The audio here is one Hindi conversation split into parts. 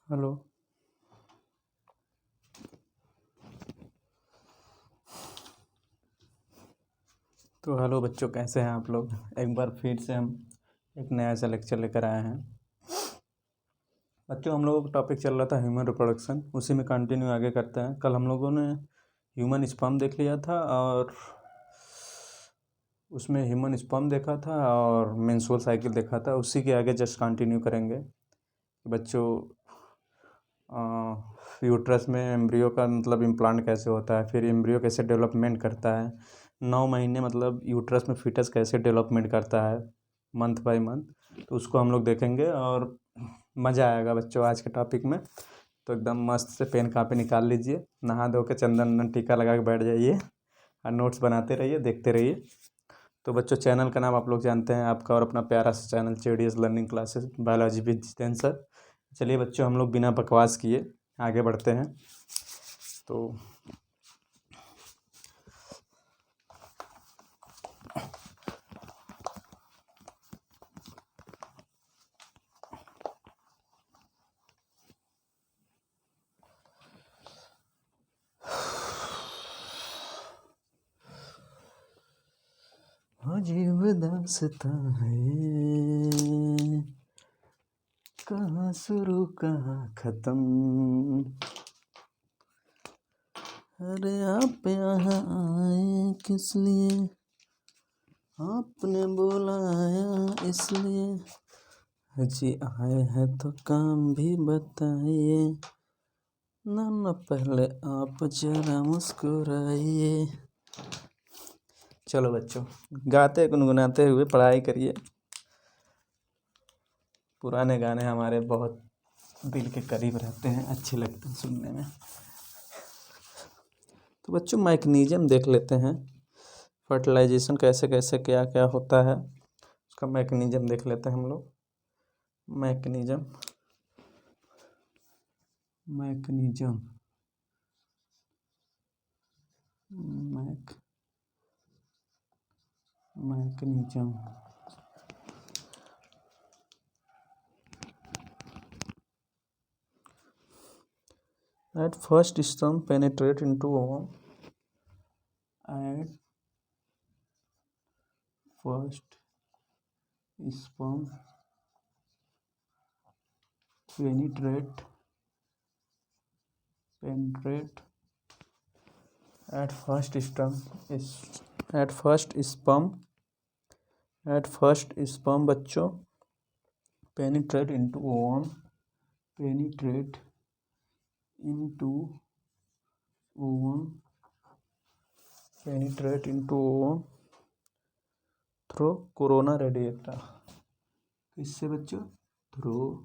हेलो। तो हेलो बच्चों, कैसे हैं आप लोग। एक बार फिर से हम एक नया सा लेक्चर लेकर आए हैं। बच्चों, हम लोगों का टॉपिक चल रहा था ह्यूमन रिप्रोडक्शन, उसी में कंटिन्यू आगे करते हैं। कल हम लोगों ने ह्यूमन स्पर्म देख लिया था और उसमें ह्यूमन स्पर्म देखा था और मेंस्ट्रुअल साइकिल देखा था। उसी के आगे जस्ट कंटिन्यू करेंगे। बच्चों, यूट्रस में एम्ब्रियो का मतलब इम्प्लांट कैसे होता है, फिर एम्ब्रियो कैसे डेवलपमेंट करता है, 9 महीने मतलब यूट्रस में फीटस कैसे डेवलपमेंट करता है मंथ बाय मंथ, तो उसको हम लोग देखेंगे और मज़ा आएगा बच्चों आज के टॉपिक में। तो एकदम मस्त से पेन कापी निकाल लीजिए, नहा धो के चंदन वंदन टीका लगा के बैठ जाइए और नोट्स बनाते रहिए, देखते रहिए। तो बच्चों, चैनल का नाम आप लोग जानते हैं, आपका और अपना प्यारा सा channel JDS learning classes biology with Jitendra sir. चलिए बच्चों, हम लोग बिना बकवास किए आगे बढ़ते हैं। तो अजीब दास्तां है, कहाँ शुरू कहाँ खत्म। अरे आप यहाँ आए किस लिए, आपने बुलाया इसलिए। जी आए हैं तो काम भी बताइए, ना पहले आप जरा मुस्कुराइए। चलो बच्चों, गाते गुनगुनाते हुए पढ़ाई करिए। पुराने गाने हमारे बहुत दिल के करीब रहते हैं, अच्छे लगते हैं सुनने में। तो बच्चों, मैकेनिज्म देख लेते हैं। फर्टिलाइजेशन कैसे कैसे क्या क्या होता है, उसका मैकेनिज्म देख लेते हैं हम लोग। Mechanism mechanism mechanism At first, sperm penetrate into ovum. At first, sperm penetrate. At first, sperm is. At first, sperm. At first, sperm बच्चों penetrate into ovum. Penetrate into ovum. Penetrate into ovum through corona radiata. किससे बच्चों? Through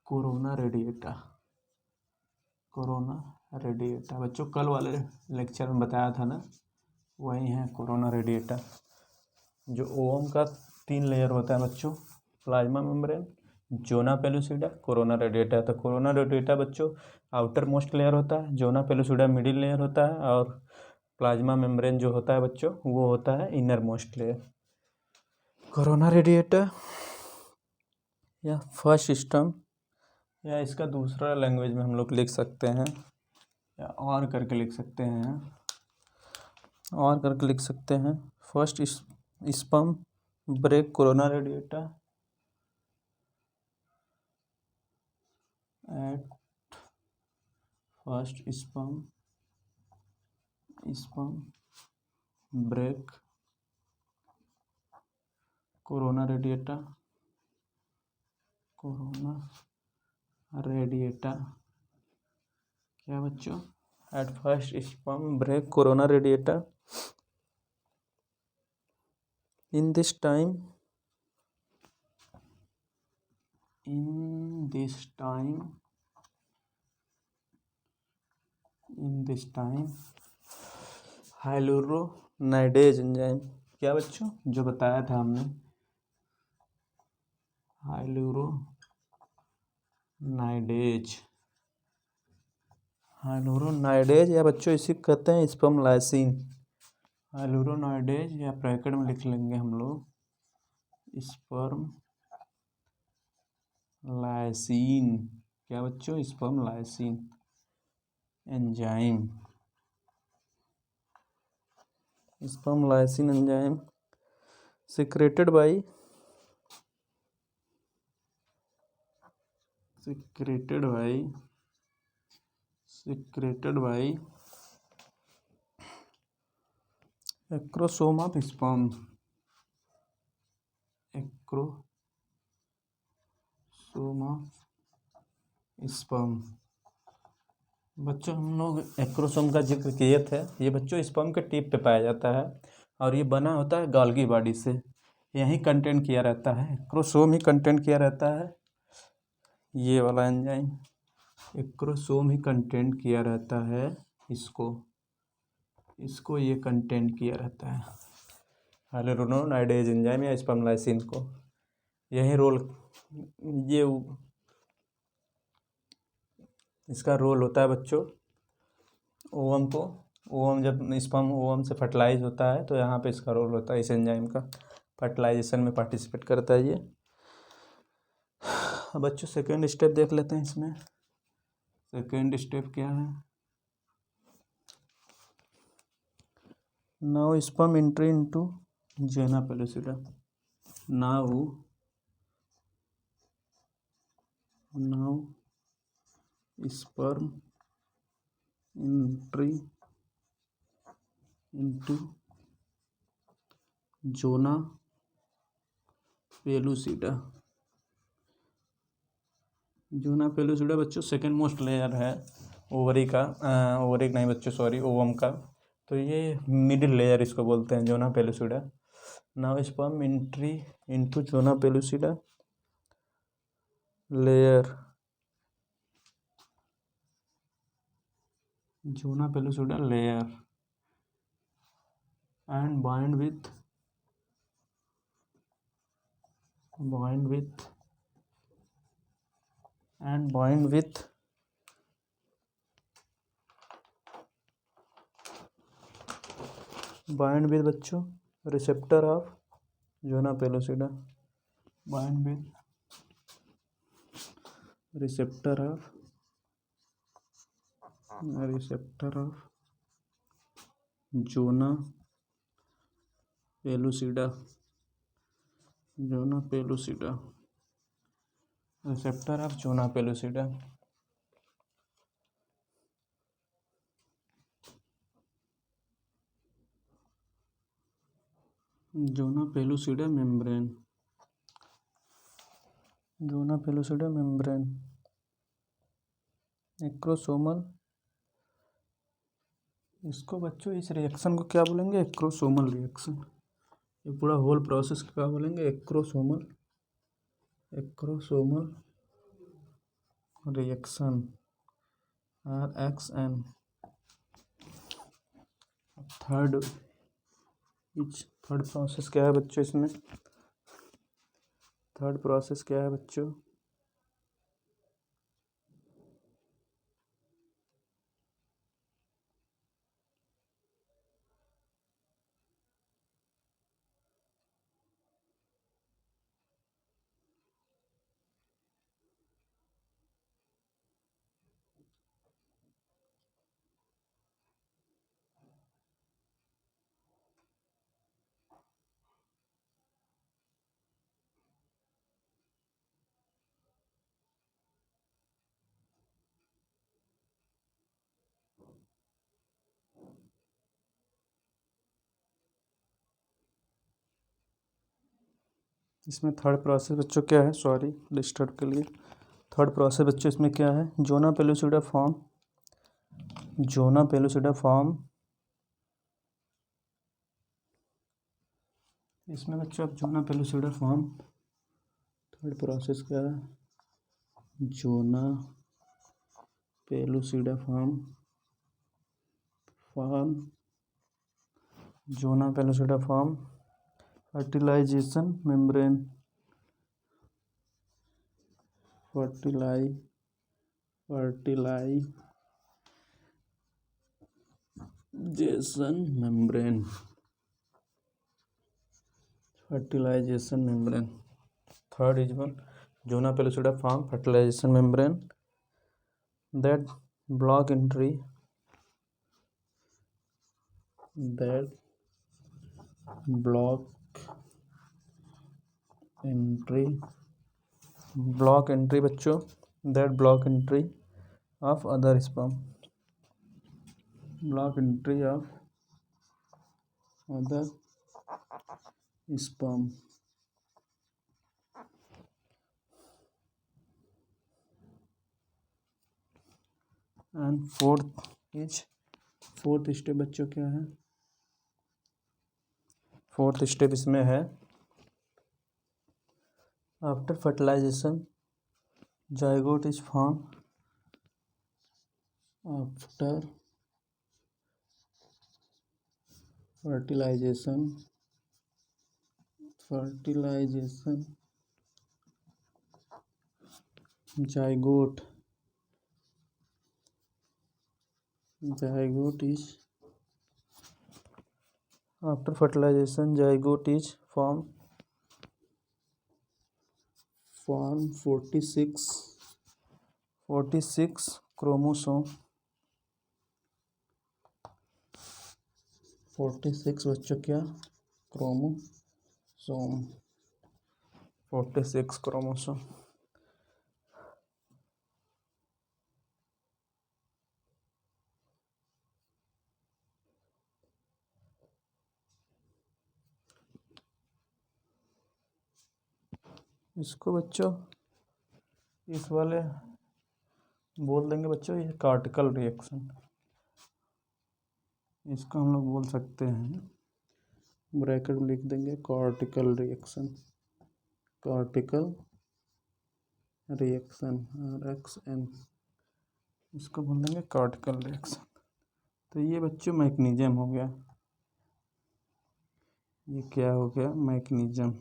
corona radiata. Corona radiata बच्चों, कल वाले लेक्चर में बताया था ना, वही है कोरोना रेडिएटा। जो ओवम का 3 लेयर होता है बच्चों, plasma membrane, zona pellucida, corona radiata. तो कोरोना रेडिएटा बच्चों आउटर मोस्ट लेयर होता है, जोना पेलुसिडा मिडिल लेयर होता है और प्लाज्मा मेम्ब्रेन जो होता है बच्चों वो होता है inner most layer. Corona radiata या फर्स्ट स्टम, या इसका दूसरा लैंग्वेज में हम लोग लिख सकते हैं, या और करके लिख सकते हैं। First sperm break corona radiata at first sperm break corona radiata क्या बच्चों? At first sperm break corona radiata. In this time, hyaluronidase enzyme, क्या बच्चों जो बताया था हमने, हाइलुरोनाइडेज या बच्चों इसी कहते हैं स्पर्म लाइसिन। हाइलुरोनाइडेज या ब्रैकेट में लिख लेंगे हम लोग स्पर्म लाइसिन। क्या बच्चों? Sperm lysin enzyme. Sperm lysin enzyme secreted by acrosome of sperm। acrosome of sperm। बच्चों हम लोग एक्रोसोम का जिक्र किए थे। ये बच्चों स्पर्म के टिप पे पाया जाता है और ये बना होता है गोल्गी बॉडी से। यही कंटेंट किया रहता है, एक्रोसोम ही कंटेंट किया रहता है। ये वाला एंजाइम एक्रोसोम ही कंटेंट किया रहता है। इसको ये कंटेंट किया रहता है हाइलुरोनिडेज एंजाइम या स्पर्म लाइसिन को। यही रोल ये इसका रोल होता है बच्चों। ओवम जब स्पर्म ओवम से फर्टिलाइज होता है तो यहाँ पे इसका रोल होता है, इस एंजाइम का फर्टिलाइजेशन में पार्टिसिपेट करता है ये। बच्चों सेकेंड स्टेप देख लेते हैं इसमें। सेकेंड स्टेप क्या है? Now sperm entry into zona pellucida. Now sperm entry into zona pellucida. Zona pellucida बच्चों सेकेंड मोस्ट लेयर है ओवरी का। ओवरी नहीं बच्चों, सॉरी, ओवम का। तो ये मिडिल लेयर इसको बोलते हैं, zona pellucida. Now sperm entry into zona pellucida layer. Zona pellucida layer and bind with बच्चों receptor of zona pellucida. bind with receptor of zona pellucida. Receptor of zona pellucida. Zona pellucida membrane acrosomal. इसको बच्चों इस रिएक्शन को क्या बोलेंगे? Acrosomal reaction. ये पूरा होल प्रोसेस क्या बोलेंगे? Acrosomal reaction RXN। Third process क्या है बच्चों इसमें? थर्ड प्रोसेस क्या है बच्चों? इसमें थर्ड प्रोसेस बच्चों क्या है? सॉरी डिस्टर्ब के लिए। थर्ड प्रोसेस बच्चों इसमें क्या है? जोना पेलुसिडा फॉर्म इसमें बच्चों अब zona pellucida form. Third process क्या है? Zona pellucida form fertilization membrane fertilization membrane. Third is one zona pellucida form fertilization membrane that block entry बच्चों that block entry of other sperm, and fourth step बच्चों क्या है? फोर्थ स्टेप इसमें है after fertilization zygote is form. After fertilization zygote is after fertilization zygote is form 46 chromosome 46 बच्चों क्या क्रोमोसोम 46 क्रोमोसोम। इसको बच्चों इस वाले बोल देंगे बच्चों ये कार्टिकल रिएक्शन, इसको हम लोग बोल सकते हैं, ब्रैकेट में लिख देंगे कार्टिकल रिएक्शन RXN, इसको बोल देंगे कार्टिकल रिएक्शन। तो ये बच्चों मैकेनिज्म हो गया, ये क्या हो गया मैकेनिज्म,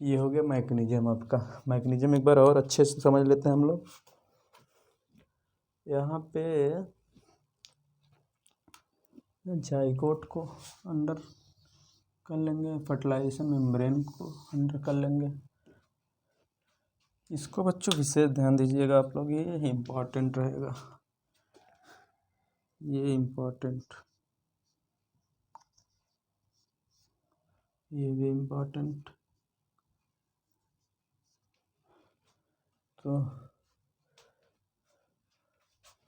ये हो गया मैकेनिज्म आपका। मैकेनिज्म एक बार और अच्छे से समझ लेते हैं हम लोग। यहाँ पे जाइगोट को अंडर कर लेंगे, फर्टिलाइजेशन मेम्ब्रेन को अंडर कर लेंगे। इसको बच्चों विशेष ध्यान दीजिएगा आप लोग, ये इम्पॉर्टेंट रहेगा, ये भी इम्पॉर्टेंट। तो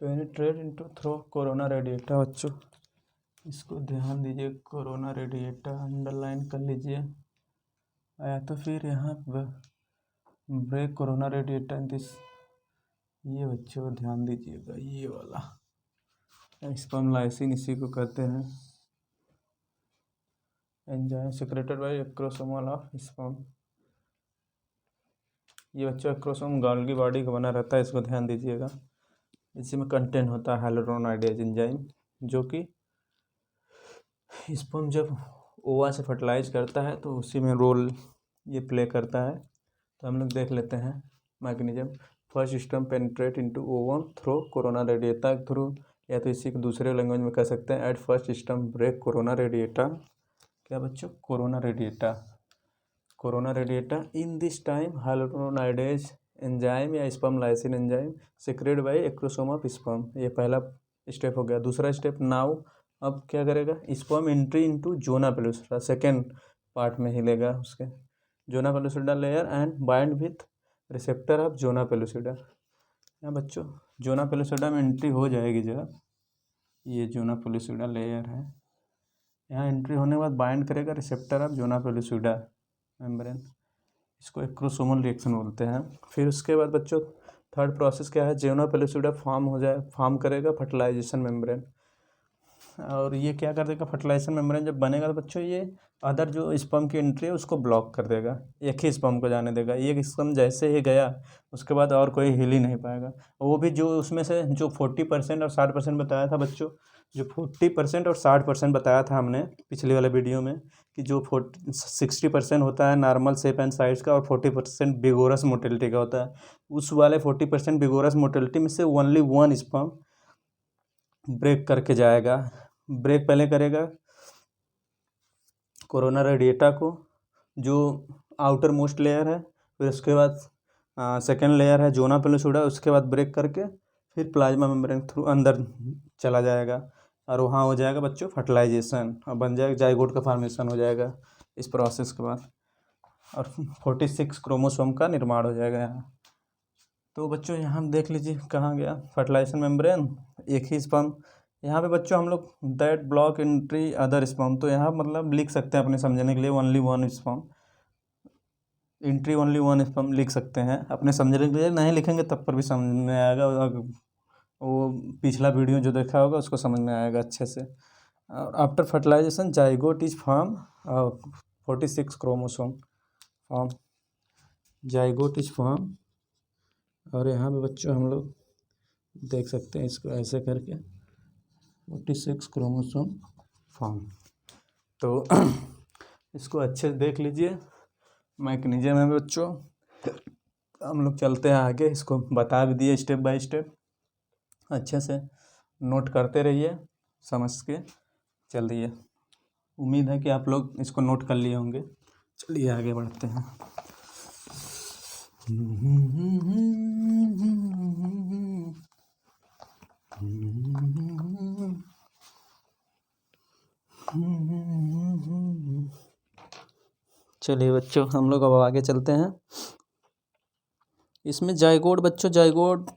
penetrate into through corona radiata बच्चों, इसको ध्यान दीजिए, कोरोना रेडिएटा अंडरलाइन कर लीजिए। या तो फिर यहाँ ब्रेक कोरोना रेडिएटा दिस, ये बच्चों ध्यान दीजिएगा, ये वाला स्पर्म लाइसिन इसी को कहते हैं, enzyme secreted bye acrosomal of sperm. ये बच्चों एक्रोसोम गोल्गी बॉडी का बना रहता है, इसको ध्यान दीजिएगा। इसी में कंटेंट होता है हाइलुरोनाइडेज एंजाइम, जो कि स्पर्म जब ओवा से फर्टिलाइज करता है तो उसी में रोल ये प्ले करता है। तो हम लोग देख लेते हैं mechanism. First sperm penetrate into ovum through corona radiata through, या तो इसी को दूसरे लैंग्वेज में कह सकते हैं at first sperm break corona radiata. क्या बच्चों corona radiata in this time hyaluronidase enzyme या sperm lysin enzyme secreted by acrosome of sperm. ये पहला स्टेप हो गया। दूसरा स्टेप नाउ, अब क्या करेगा, sperm entry into zona pellucida, second part में हिलेगा उसके zona pellucida layer and bind with receptor of zona pellucida. यहाँ बच्चों जोना पेलुसिडा में एंट्री हो जाएगी जब, ये जोना पेलुसिडा लेयर है, यहाँ एंट्री होने के बाद बाइंड करेगा receptor of zona pellucida membrane, इसको एक्रोसोमल रिएक्शन बोलते हैं। फिर उसके बाद बच्चों थर्ड प्रोसेस क्या है, जोना पेलुसिडा फॉर्म करेगा फर्टिलाइजेशन मेम्ब्रेन, और ये क्या कर देगा, फर्टिलाइजेशन मेम्ब्रेन जब बनेगा तो बच्चों ये अदर जो स्पर्म की एंट्री है उसको ब्लॉक कर देगा, एक ही स्पर्म को जाने देगा। एक स्पर्म जैसे ही गया उसके बाद और कोई हिल ही नहीं पाएगा। वो भी जो उसमें से जो 40% और 60% बताया था बच्चों, जो 40% और 60% बताया था हमने पिछले वाले वीडियो में, कि जो 60% होता है नॉर्मल शेप एंड साइज का और 40% बिगोरस मोटिलिटी का होता है, उस वाले 40% बिगोरस मोटिलिटी में से ओनली वन स्पर्म ब्रेक करके जाएगा। ब्रेक पहले करेगा कोरोना रेडिएटा को, जो आउटर मोस्ट लेयर है, फिर उसके बाद सेकेंड लेयर है जोना पेलुसिडा, उसके बाद ब्रेक करके फिर प्लाज्मा मेम्ब्रेन थ्रू अंदर चला जाएगा और वहाँ हो जाएगा बच्चों फर्टिलाइजेशन और बन जाएगा जाइगोट का फॉर्मेशन हो जाएगा इस प्रोसेस के बाद, और 46 क्रोमोसोम का निर्माण हो जाएगा यहाँ। तो बच्चों यहाँ देख लीजिए कहाँ गया फर्टिलाइजेशन मेम्ब्रेन, एक ही स्पर्म। यहाँ पे बच्चों हम लोग that block entry other sperm, तो यहाँ मतलब लिख सकते हैं अपने समझने के लिए only one sperm, entry only one sperm लिख सकते हैं अपने समझने के लिए। नहीं लिखेंगे तब पर भी समझ में आएगा, वो पिछला वीडियो जो देखा होगा उसको समझ में आएगा अच्छे से। After fertilization zygote is form 46 chromosome form, zygote is form. और यहाँ पे बच्चों हम लोग देख सकते हैं इसको ऐसे करके 46 क्रोमोसोम फॉर्म। तो इसको अच्छे से देख लीजिए मैकेनिज्म है बच्चों। हम लोग चलते हैं आगे, इसको बता भी दिए स्टेप बाय स्टेप, अच्छे से नोट करते रहिए, समझ के चलिए। उम्मीद है कि आप लोग इसको नोट कर लिए होंगे। चलिए आगे बढ़ते हैं। चलिए बच्चों हम लोग अब आगे चलते हैं। इसमें जाइगोट बच्चों, जाइगोट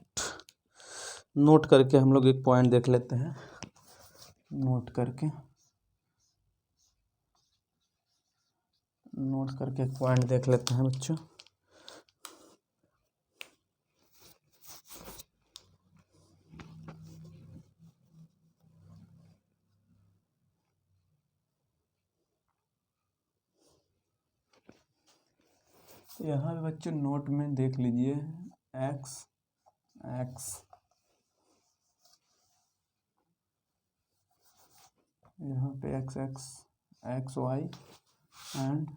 नोट करके हम लोग एक पॉइंट देख लेते हैं, नोट करके एक पॉइंट देख लेते हैं बच्चों। यहाँ पे बच्चों नोट में देख लीजिए एक्स एक्स, यहाँ पे X X, X Y and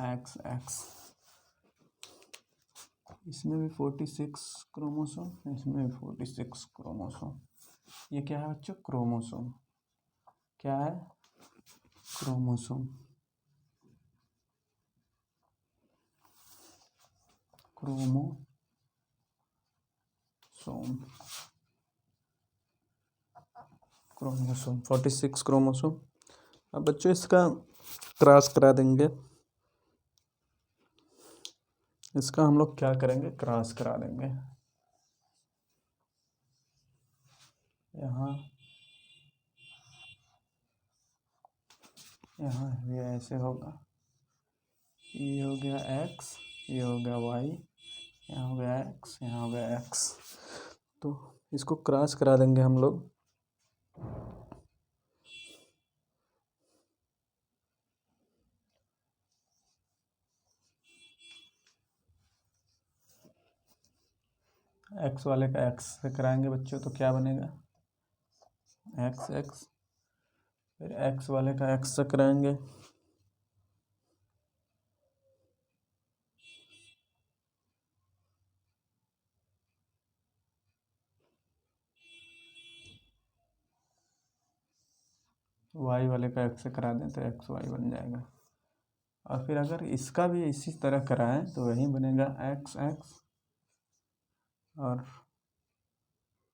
X X. इसमें भी 46 क्रोमोसोम, इसमें भी 46 क्रोमोसोम। ये क्या है बच्चों? क्रोमोसोम। क्या है? क्रोमोसोम। Chromosome 46 chromosome. अब बच्चों इसका क्रॉस करा देंगे, इसका हम लोग क्या करेंगे? क्रॉस करा देंगे। यहाँ ये ऐसे होगा, ये हो गया एक्स, ये हो गया वाई, यहाँ हो गया एक्स, यहाँ हो गया एक्स। तो इसको क्रॉस करा देंगे हम लोग। एक्स वाले का एक्स से कराएंगे बच्चों तो क्या बनेगा? X x. फिर एक्स वाले का एक्स से कराएंगे, वाई वाले का एक्स से करा दें तो एक्स वाई बन जाएगा। और फिर अगर इसका भी इसी तरह कराएं तो वही बनेगा एक्स एक्स, और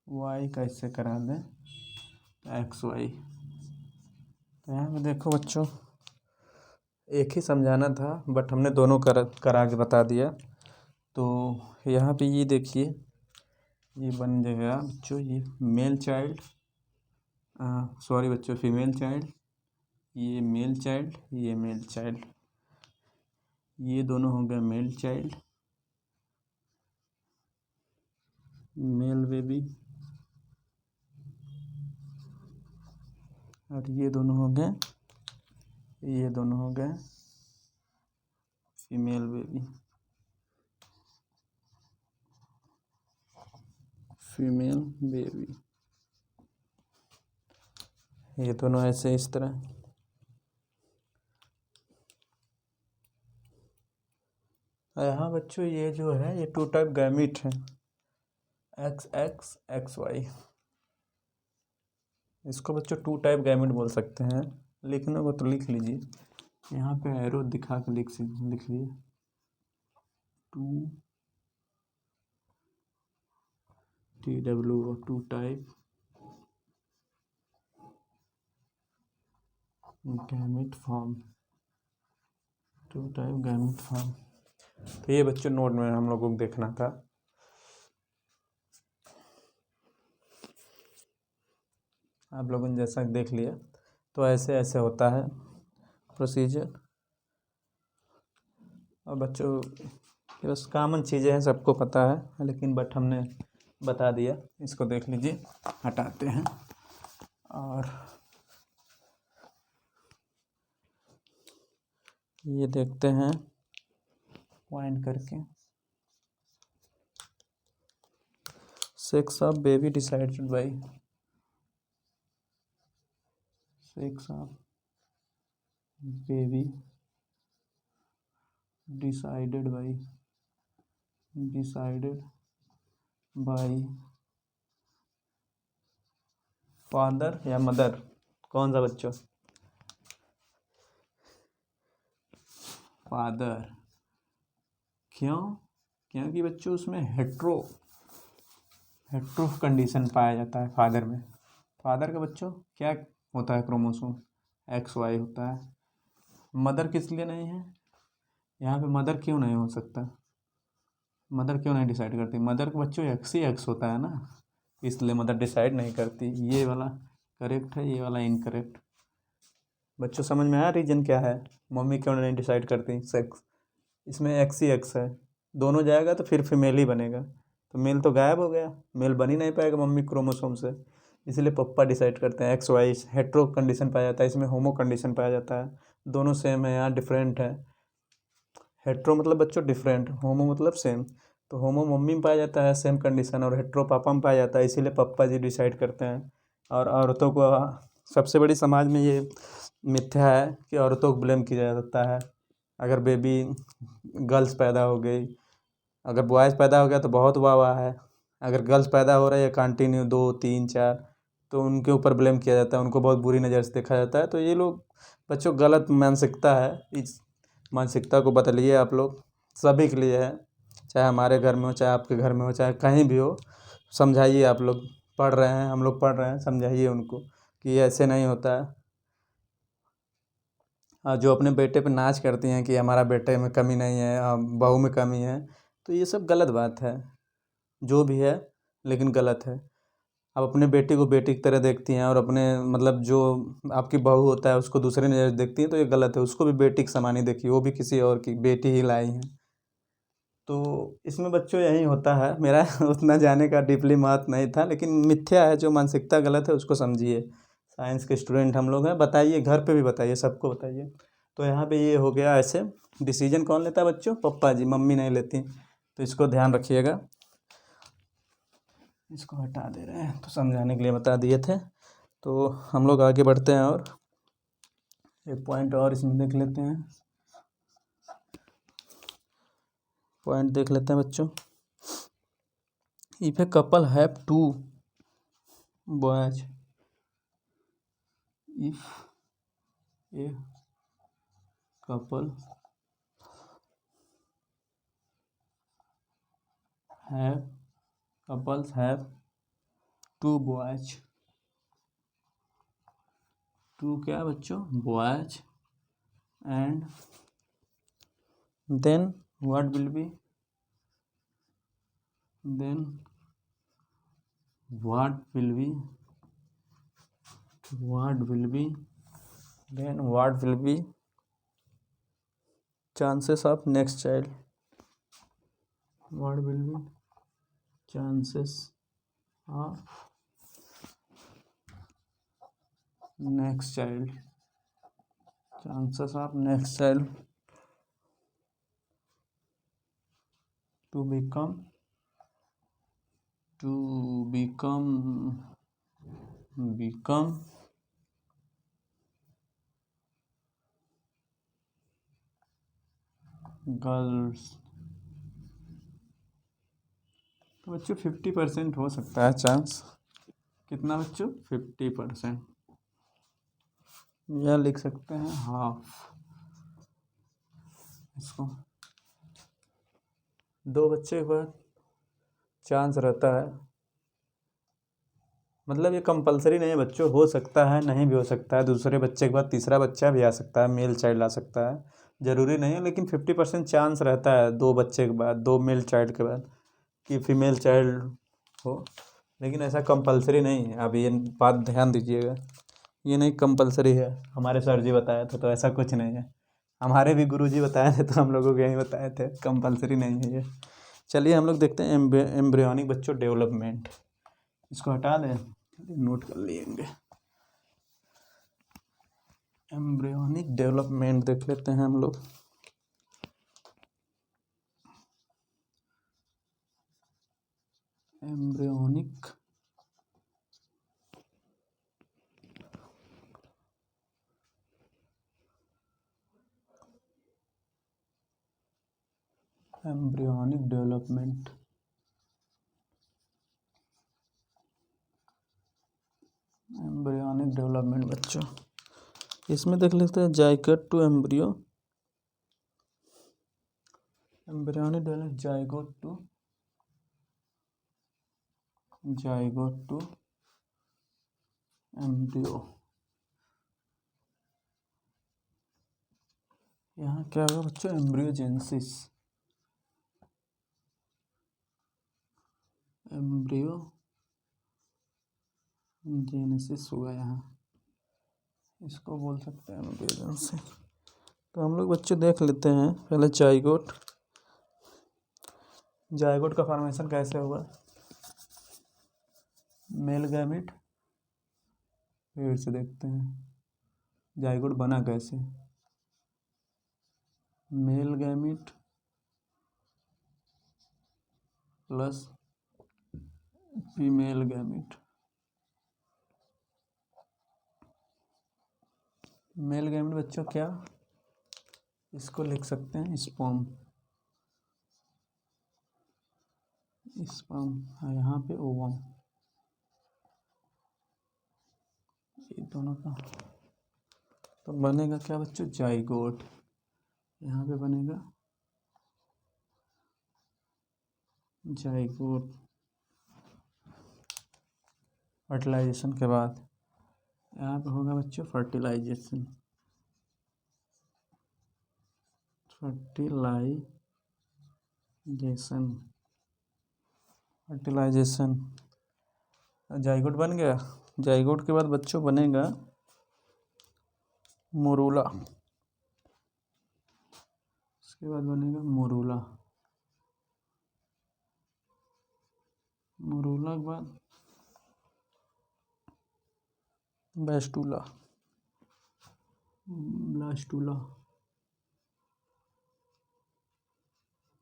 वाई का इससे करा दें तो एक्स वाई। तो यहाँ पे देखो बच्चों एक ही समझाना था बट हमने दोनों करा के बता दिया। तो यहाँ पे ये देखिए ये बन जाएगा बच्चों, ये मेल चाइल्ड, सॉरी बच्चों फीमेल चाइल्ड, ये मेल चाइल्ड, ये मेल चाइल्ड, ये दोनों हो गए मेल चाइल्ड, मेल बेबी, और ये दोनों हो गए, ये दोनों हो गए फीमेल बेबी, फीमेल बेबी। ये दोनों ऐसे इस तरह। यहाँ बच्चों ये जो है ये 2 टाइप गैमीट है, एक्स एक्स एक्स वाई। इसको बच्चों 2 टाइप गैमीट बोल सकते हैं। लिखने को तो लिख लीजिए, यहाँ पे एरो दिखा के लिख लीजिए। TWO2 type gamete form, 2 type gamete form. तो ये बच्चों नोट में हम लोगों को देखना था। आप लोगों ने जैसा देख लिया, तो ऐसे ऐसे होता है प्रोसीजर। और बच्चों ये बस कॉमन चीज़ें हैं, सबको पता है, लेकिन बट हमने बता दिया। इसको देख लीजिए, हटाते हैं और ये देखते हैं पॉइंट करके। Sex of baby decided by, sex of baby decided by father या मदर। कौन सा बच्चों? फादर। क्यों? क्योंकि बच्चों उसमें हेट्रो कंडीशन पाया जाता है फादर में। फादर का बच्चों क्या होता है? क्रोमोसोम XY होता है। मदर किस लिए नहीं है? यहाँ पे मदर क्यों नहीं हो सकता? मदर क्यों नहीं डिसाइड करती? मदर का बच्चों X होता है ना, इसलिए मदर डिसाइड नहीं करती। ये वाला करेक्ट है, ये वाला इनकरेक्ट। बच्चों समझ में आया रीजन क्या है? मम्मी क्यों नहीं डिसाइड करती सेक्स? इसमें X है, दोनों जाएगा तो फिर फीमेल ही बनेगा, तो मेल तो गायब हो गया, मेल बन ही नहीं पाएगा मम्मी क्रोमोसोम से। इसलिए पप्पा डिसाइड करते हैं। XY हेट्रो कंडीशन पाया जाता है, इसमें होमो कंडीशन पाया जाता है। दोनों सेम है, यहाँ डिफरेंट है। हेट्रो मतलब बच्चों डिफरेंट, होमो मतलब सेम। तो होमो मम्मी में पाया जाता है सेम कंडीशन, और हेट्रो पापा में पाया जाता है, इसीलिए पप्पा जी डिसाइड करते हैं। और औरतों को सबसे बड़ी समाज में ये मिथ्या है कि औरतों को ब्लेम किया जाता है। अगर बेबी गर्ल्स पैदा हो गई, अगर बॉयज़ पैदा हो गया तो बहुत वाह वाह है। अगर गर्ल्स पैदा हो रही है कंटिन्यू 2 3 4, तो उनके ऊपर ब्लेम किया जाता है, उनको बहुत बुरी नज़र से देखा जाता है। तो ये लोग बच्चों गलत मानसिकता है, इस मानसिकता को बदलिए आप लोग। सभी के लिए है, चाहे हमारे घर में हो, चाहे आपके घर में हो, चाहे कहीं भी हो। समझाइए, आप लोग पढ़ रहे हैं, हम लोग पढ़ रहे हैं, समझाइए उनको कि ये ऐसे नहीं होता है। जो अपने बेटे पे नाच करती हैं कि हमारा बेटे में कमी नहीं है, बहू में कमी है, तो ये सब गलत बात है। जो भी है लेकिन गलत है। आप अपने बेटे को बेटी की तरह देखती हैं, और अपने मतलब जो आपकी बहू होता है उसको दूसरे नज़र से देखती हैं, तो ये गलत है। उसको भी बेटी के समान ही देखिए, वो भी किसी और की बेटी ही लाई हैं। तो इसमें बच्चों यही होता है। मेरा उतना जाने का डीपली बात नहीं था, लेकिन मिथ्या है, जो मानसिकता गलत है उसको समझिए। साइंस के स्टूडेंट हम लोग हैं, बताइए, घर पे भी बताइए, सबको बताइए। तो यहाँ पे ये हो गया ऐसे। डिसीजन कौन लेता है बच्चों? पप्पा जी, मम्मी नहीं लेती। तो इसको ध्यान रखिएगा। इसको हटा दे रहे हैं, तो समझाने के लिए बता दिए थे। तो हम लोग आगे बढ़ते हैं, और एक पॉइंट और इसमें देख लेते हैं। पॉइंट देख लेते हैं बच्चों। If a couple have 2 boys, if a couple couples have 2 boys, 2 क्या बच्चों? boys, and then what will be? then what will be chances of next child? What will be chances of next child? Chances of next child to become girls. तो बच्चों 50% हो सकता है चांस। कितना बच्चों? 50%, या लिख सकते हैं हाफ। इसको 2 बच्चे के बाद चांस रहता है, मतलब ये कंपलसरी नहीं है बच्चों, हो सकता है नहीं भी हो सकता है, दूसरे बच्चे के बाद तीसरा बच्चा भी आ सकता है, मेल चाइल्ड आ सकता है, ज़रूरी नहीं है, लेकिन 50% चांस रहता है 2 बच्चे के बाद, 2 मेल चाइल्ड के बाद कि फीमेल चाइल्ड हो, लेकिन ऐसा कंपलसरी नहीं है। अब ये बात ध्यान दीजिएगा, ये नहीं कंपलसरी है, हमारे सर जी बताए थे तो ऐसा कुछ नहीं है, हमारे भी गुरु जी बताए थे तो हम लोगों को यही बताए थे, कंपलसरी नहीं है ये। चलिए हम लोग देखते हैं एम्ब्रियोनिक बच्चों डेवलपमेंट, इसको हटा दें, नोट कर लेंगे। एम्ब्रियोनिक डेवलपमेंट देख लेते हैं हम लोग। एम्ब्रियोनिक डेवलपमेंट, एम्ब्रियोनिक डेवलपमेंट बच्चों, इसमें देख लेते हैं zygote to embryo, embryonic development zygote to embryo. यहाँ क्या होगा बच्चों, एम्ब्रियोजेनेसिस, एम्ब्रियोजेनेसिस हुआ यहाँ, इसको बोल सकते हैं एम्ब्रियोजेनेसिस। तो हम लोग बच्चे देख लेते हैं पहले जाइगोट, जाइगोट का फॉर्मेशन कैसे हुआ, मेल गैमिट, फिर से देखते हैं जाइगोट बना कैसे, male gamete plus female gamete, male gamete बच्चों क्या, इसको लिख सकते हैं स्पर्म, यहाँ पे ओवम, ये दोनों का, तो बनेगा क्या बच्चों, जाइगोट, यहाँ पे बनेगा जाइगोट, फर्टिलाइजेशन के बाद यहाँ पे होगा बच्चों फर्टिलाइजेशन, फर्टिलाइजेशन, जाइगोट बन गया, जाइगोट के बाद बच्चों बनेगा मोरूला, उसके बाद बनेगा मोरूला, मोरूला के बाद ब्लास्टूला, ब्लास्टूला,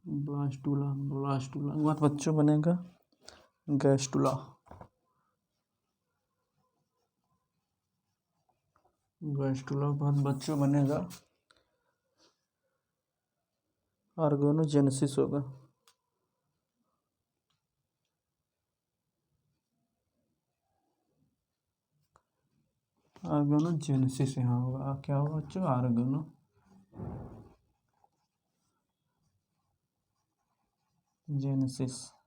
ब्लास्टूला, ब्लास्टूला के बाद बच्चों बनेगा गैस्टूला, गैस्टूला के बाद बच्चों बनेगा ऑर्गेनोजेनेसिस होगा, ऑर्गेनोजेनेसिस यहाँ होगा, क्या होगा बच्चों, ऑर्गेनोजेनेसिस,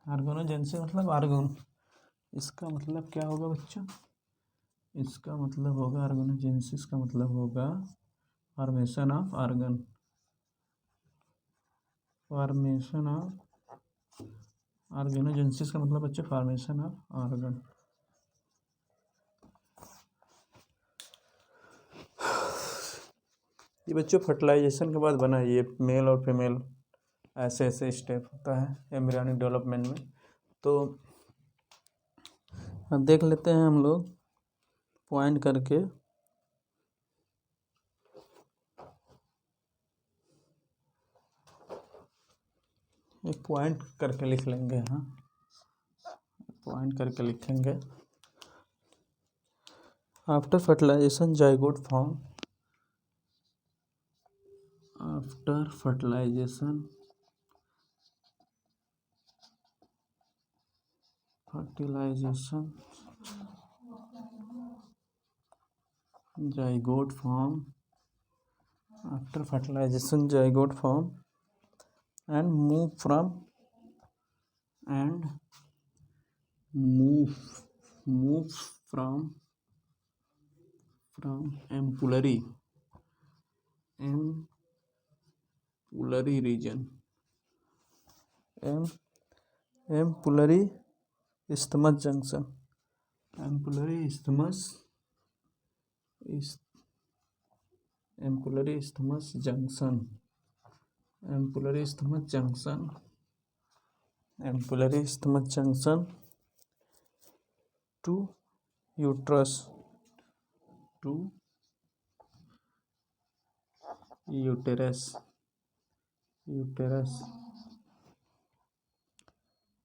ऑर्गेनोजेनेसिस मतलब ऑर्गन, इसका मतलब क्या होगा बच्चों, इसका मतलब होगा ऑर्गेनोजेनेसिस का मतलब होगा formation of organ, formation of organogenesis का मतलब बच्चों फॉर्मेशन ऑफ ऑर्गन। ये बच्चों फर्टिलाइजेशन के बाद बना है, ये मेल और फीमेल ऐसे ऐसे स्टेप होता है एम्ब्रियोनिक डेवलपमेंट में। तो अब देख लेते हैं हम लोग पॉइंट करके, एक पॉइंट करके लिख लेंगे, हाँ पॉइंट करके लिखेंगे। After fertilization zygote form, after fertilization zygote form, after fertilization zygote form and move from and move from ampullary region, ampullary isthmus junction, ampullary isthmus junction, ampullary isthmus junction, ampullary isthmus junction to uterus,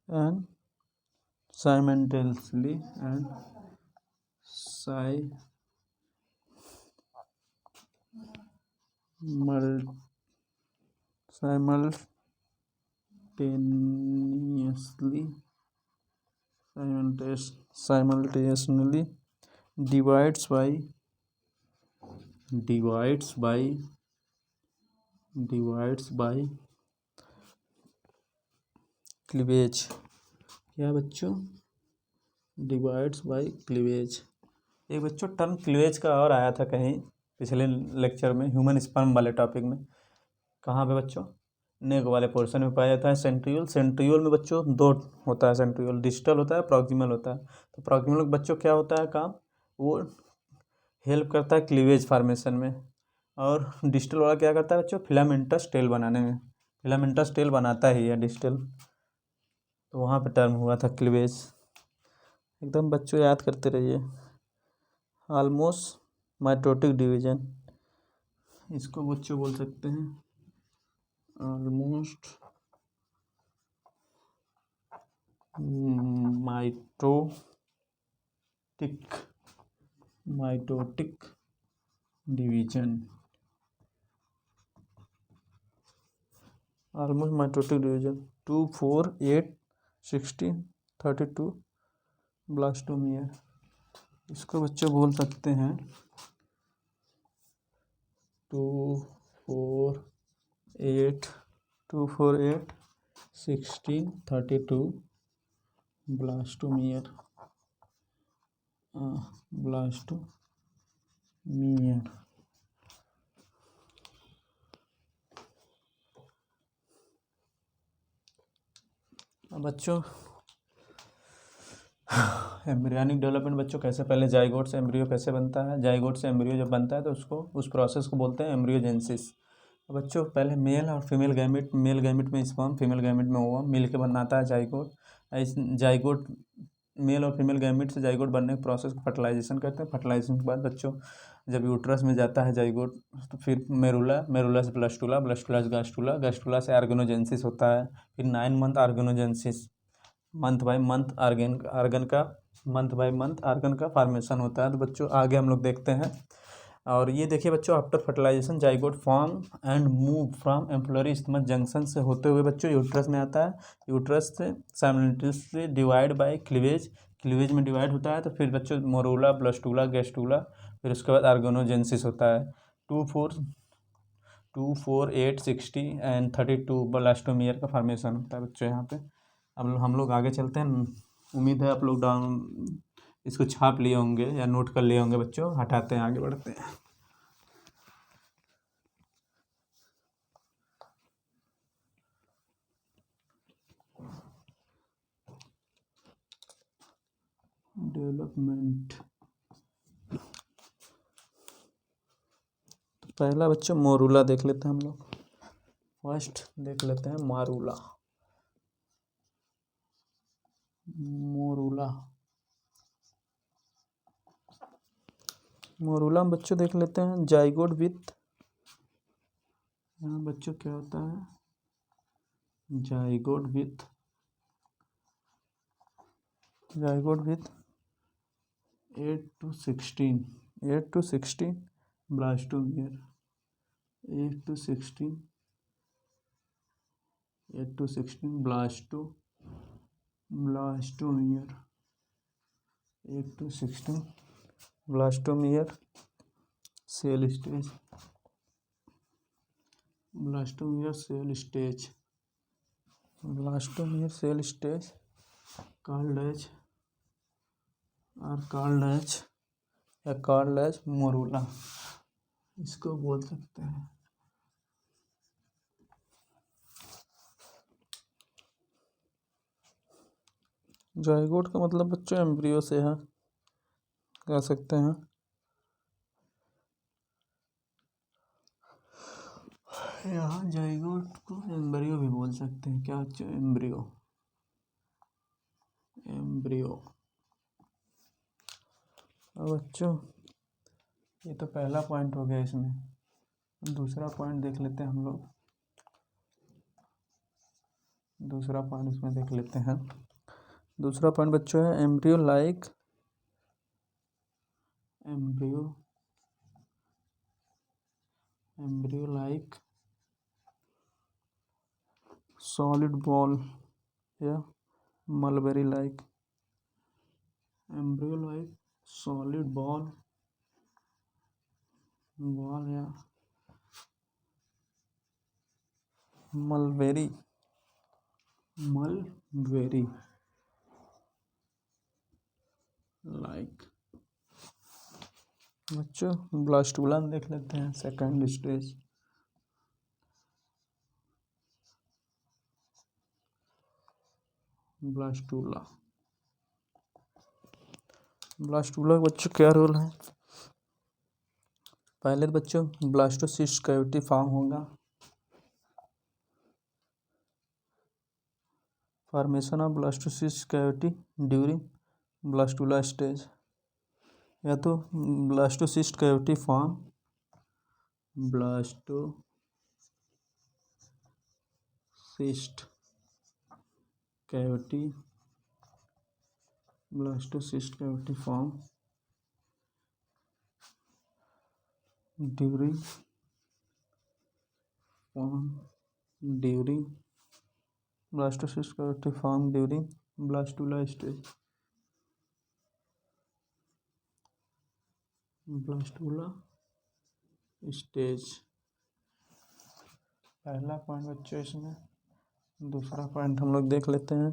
and simultaneously divides by cleavage. क्या बच्चों? Divides bye cleavage. एक बच्चों टर्म क्लीवेज का और आया था कहीं पिछले लेक्चर में, ह्यूमन स्पर्म वाले टॉपिक में। कहाँ पे बच्चों? नेक वाले पोर्शन में पाया जाता है सेंट्रियोल। सेंट्रियोल में बच्चों दो होता है सेंट्रियोल, डिस्टल होता है, प्रॉक्सिमल होता है। तो प्रॉक्सिमल बच्चों क्या होता है काम? वो हेल्प करता है क्लीवेज फार्मेशन में, और डिस्टल वाला क्या करता है बच्चों? फिलामेंटस टेल बनाने में। फिलामेंटस टेल बनाता ही है डिस्टल, तो वहाँ पे टर्म हुआ था क्लीवेज। एकदम बच्चों याद करते रहिए। ऑलमोस्ट माइटोटिक डिवीजन, इसको बच्चों बोल सकते हैं almost mitotic division, almost mitotic division 2, 4, 8, 16, 32 blastomere. इसको बच्चों बोल सकते हैं 2, 4, 8, 16, 32 ब्लास्टोमियर। बच्चों एम्ब्रियोनिक डेवलपमेंट बच्चों कैसे, पहले जाइगोट से एम्ब्रियो कैसे बनता है? जाइगोट से एम्ब्रियो जब बनता है तो उसको, उस प्रोसेस को बोलते हैं एम्ब्रियोजेनेसिस। बच्चों पहले मेल और फीमेल गैमेट, मेल गैमेट में स्पर्म, फीमेल गैमेट में ओवम मिल के बनाता है जाइगोट। जाइगोट मेल और फीमेल गैमेट से जाइगोट बनने के प्रोसेस को फर्टिलाइजेशन करते हैं। फर्टिलाइजेशन के बाद बच्चों जब यूट्रस में जाता है जाइगोट, तो फिर मेरुला से ब्लास्टुला, ब्लास्टुला से गास्टुला, गास्टुला से ऑर्गेनोजेनेसिस होता है। फिर 9 month organogenesis, month by month organ का फॉर्मेशन होता है। तो बच्चों आगे हम लोग देखते हैं। और ये देखिए बच्चों, after fertilization zygote form and move from ampullary isthmus junction से होते हुए बच्चों यूट्रस में आता है। यूट्रस से simultaneously divide by cleavage, cleavage में डिवाइड होता है। तो फिर बच्चों मोरूला, ब्लास्टुला, गैस्टुला, फिर उसके बाद ऑर्गेनोजेनेसिस होता है। 2, 4, 8, 60 एंड 32 ब्लास्टोमियर का फॉर्मेशन होता है बच्चों यहाँ पे। अब हम लोग आगे चलते हैं। उम्मीद है आप लोग इसको छाप लिए होंगे या नोट कर लिए होंगे बच्चों। हटाते हैं, आगे बढ़ते हैं। डेवलपमेंट, तो पहला बच्चों मोरूला देख लेते हैं हम लोग। फर्स्ट देख लेते हैं मारूला। मोरूला में बच्चों देख लेते हैं जाइगोट विथ, यहाँ बच्चों क्या होता है? Zygote with 8 to 16 blastomere, 8 to 16 blastomere, 8 to 16 blastomere cell stage, blastomere cell stage. Blastomere cell stage called as या कॉल्ड एज मोरूला, इसको बोल सकते हैं। जाइगोट का मतलब बच्चों एम्ब्रियो से है, कह सकते हैं। यहाँ जाइगोट को एम्ब्रियो भी बोल सकते हैं। क्या बच्चों? एम्ब्रियो। अब बच्चों ये तो पहला पॉइंट हो गया इसमें। दूसरा पॉइंट देख लेते हैं हम लोग। दूसरा पॉइंट इसमें देख लेते हैं। दूसरा पॉइंट बच्चों है एम्ब्रियो लाइक सॉलिड बॉल या mulberry like. Embryo like solid ball या मलबेरी लाइक। बच्चों ब्लास्टूला देख लेते हैं, सेकंड स्टेज। ब्लास्टूला का बच्चों क्या रोल है? पहले तो बच्चों ब्लास्टोसिस्ट कैविटी फॉर्म होगा। Formation of blastocyst cavity during blastula stage, या तो blastocyst cavity form blastocyst cavity form during blastocyst cavity form during blastula stage. पहला पॉइंट बच्चों इसमें। दूसरा पॉइंट हम लोग देख लेते हैं।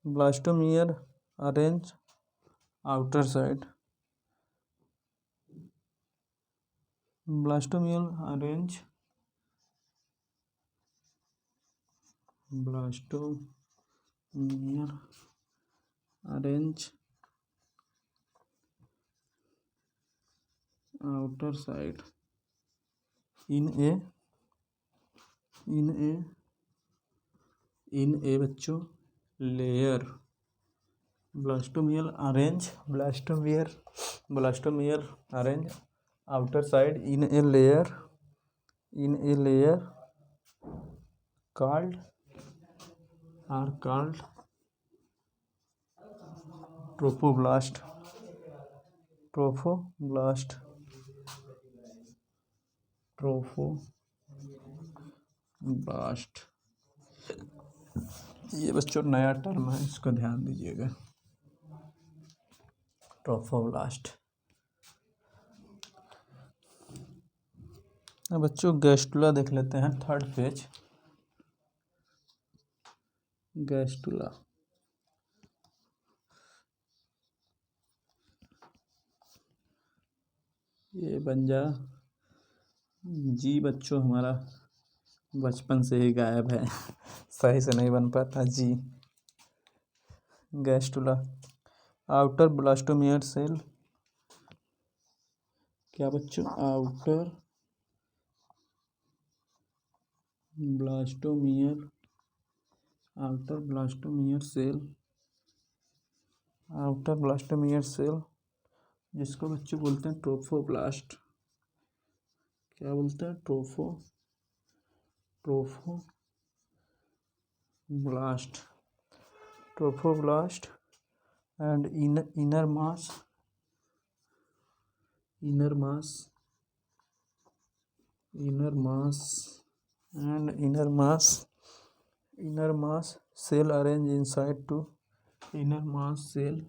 Blastomere arrange outer side. Blastomere arrange outer side in a बच्चों layer। Blastomere arrange outer side in a layer called trophoblast. ये बच्चों नया टर्म है, इसको ध्यान दीजिएगा। ट्रोफोब्लास्ट। अब बच्चों गैस्टुला देख लेते हैं, थर्ड फेज। गैस्टुला ये बन जा जी बच्चों, हमारा बचपन से ही गायब है, सही से नहीं बन पाता जी। Gastrula outer blastomere cell. क्या बच्चों? आउटर ब्लास्टोमियर सेल, जिसको बच्चों बोलते हैं ट्रोफोब्लास्ट। क्या बोलते हैं? Trophoblast and inner mass cell arrange inside to inner mass cell